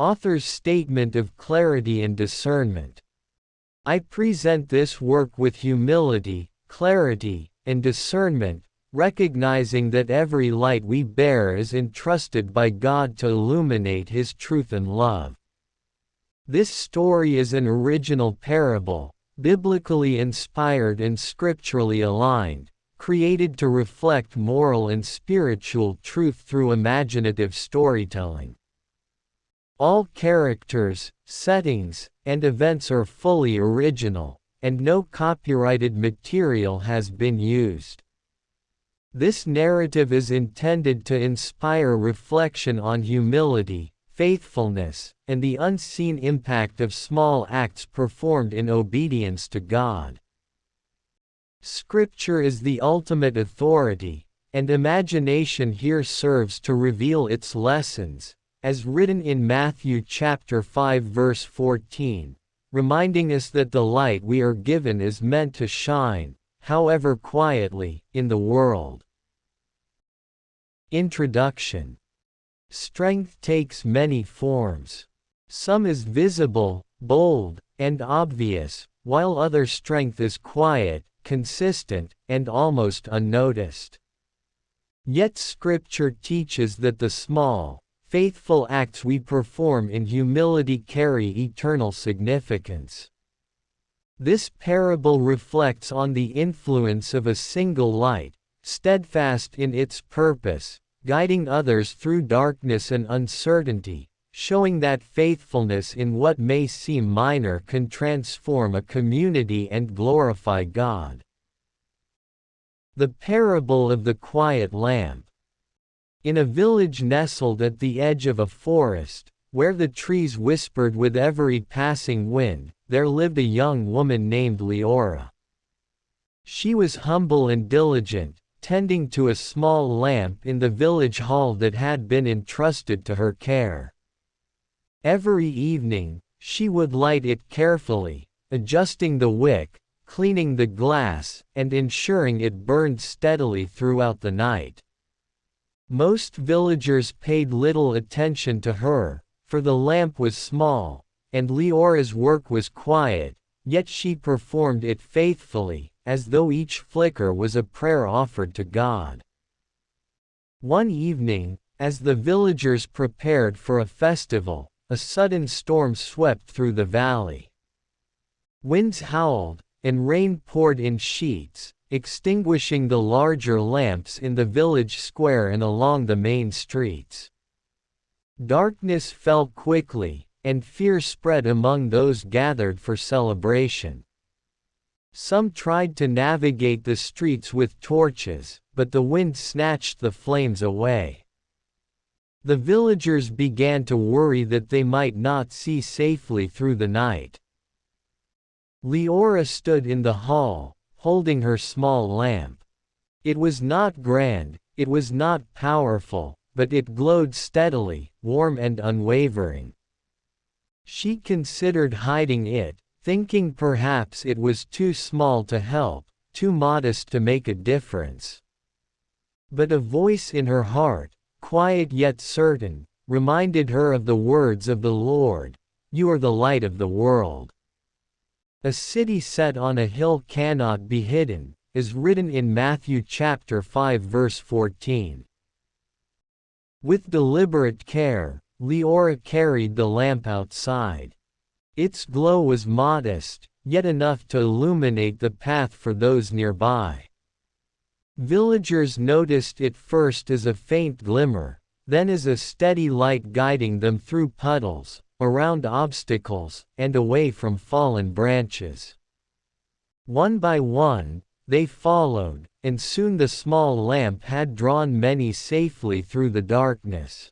Author's statement of clarity and discernment. I present this work with humility, clarity, and discernment, recognizing that every light we bear is entrusted by God to illuminate His truth and love. This story is an original parable, biblically inspired and scripturally aligned, created to reflect moral and spiritual truth through imaginative storytelling. All characters, settings, and events are fully original, and no copyrighted material has been used. This narrative is intended to inspire reflection on humility, faithfulness, and the unseen impact of small acts performed in obedience to God. Scripture is the ultimate authority, and imagination here serves to reveal its lessons, as written in Matthew chapter 5 verse 14, reminding us that the light we are given is meant to shine, however quietly, in the world. Introduction. Strength takes many forms. Some is visible, bold, and obvious, while other strength is quiet, consistent, and almost unnoticed. Yet Scripture teaches that the small, faithful acts we perform in humility carry eternal significance. This parable reflects on the influence of a single light, steadfast in its purpose, guiding others through darkness and uncertainty, showing that faithfulness in what may seem minor can transform a community and glorify God. The parable of the quiet lamp. In a village nestled at the edge of a forest, where the trees whispered with every passing wind, there lived a young woman named Leora. She was humble and diligent, tending to a small lamp in the village hall that had been entrusted to her care. Every evening, she would light it carefully, adjusting the wick, cleaning the glass, and ensuring it burned steadily throughout the night. Most villagers paid little attention to her, for the lamp was small, and Leora's work was quiet, yet she performed it faithfully, as though each flicker was a prayer offered to God. One evening, as the villagers prepared for a festival, a sudden storm swept through the valley. Winds howled, and rain poured in sheets, extinguishing the larger lamps in the village square and along the main streets. Darkness fell quickly, and fear spread among those gathered for celebration. Some tried to navigate the streets with torches, but the wind snatched the flames away. The villagers began to worry that they might not see safely through the night. Leora stood in the hall, holding her small lamp. It was not grand, it was not powerful, but it glowed steadily, warm and unwavering. She considered hiding it, thinking perhaps it was too small to help, too modest to make a difference. But a voice in her heart, quiet yet certain, reminded her of the words of the Lord, "You are the light of the world." A city set on a hill cannot be hidden, is written in Matthew chapter 5 verse 14. With deliberate care, Leora carried the lamp outside. Its glow was modest, yet enough to illuminate the path for those nearby. Villagers noticed it first as a faint glimmer, then as a steady light guiding them through puddles, around obstacles, and away from fallen branches. One by one, they followed, and soon the small lamp had drawn many safely through the darkness.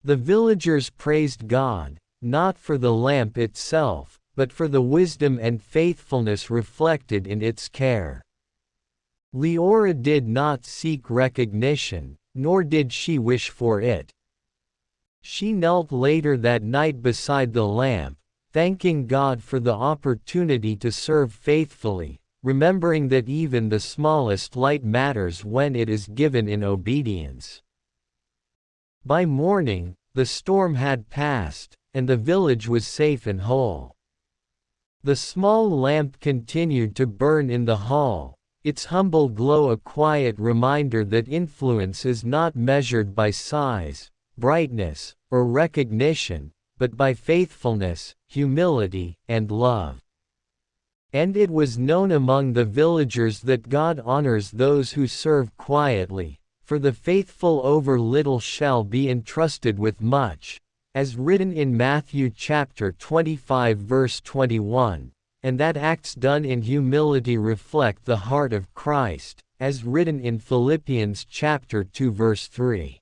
The villagers praised God, not for the lamp itself, but for the wisdom and faithfulness reflected in its care. Leora did not seek recognition, nor did she wish for it. She knelt later that night beside the lamp, thanking God for the opportunity to serve faithfully, remembering that even the smallest light matters when it is given in obedience. By morning, The storm had passed, and the village was safe and whole. The small lamp continued to burn in the hall, its humble glow a quiet reminder that influence is not measured by size, brightness, or recognition, but by faithfulness, humility, and love. And it was known among the villagers that God honors those who serve quietly, for the faithful over little shall be entrusted with much, as written in Matthew chapter 25 verse 21, and that acts done in humility reflect the heart of Christ, as written in Philippians chapter 2 verse 3.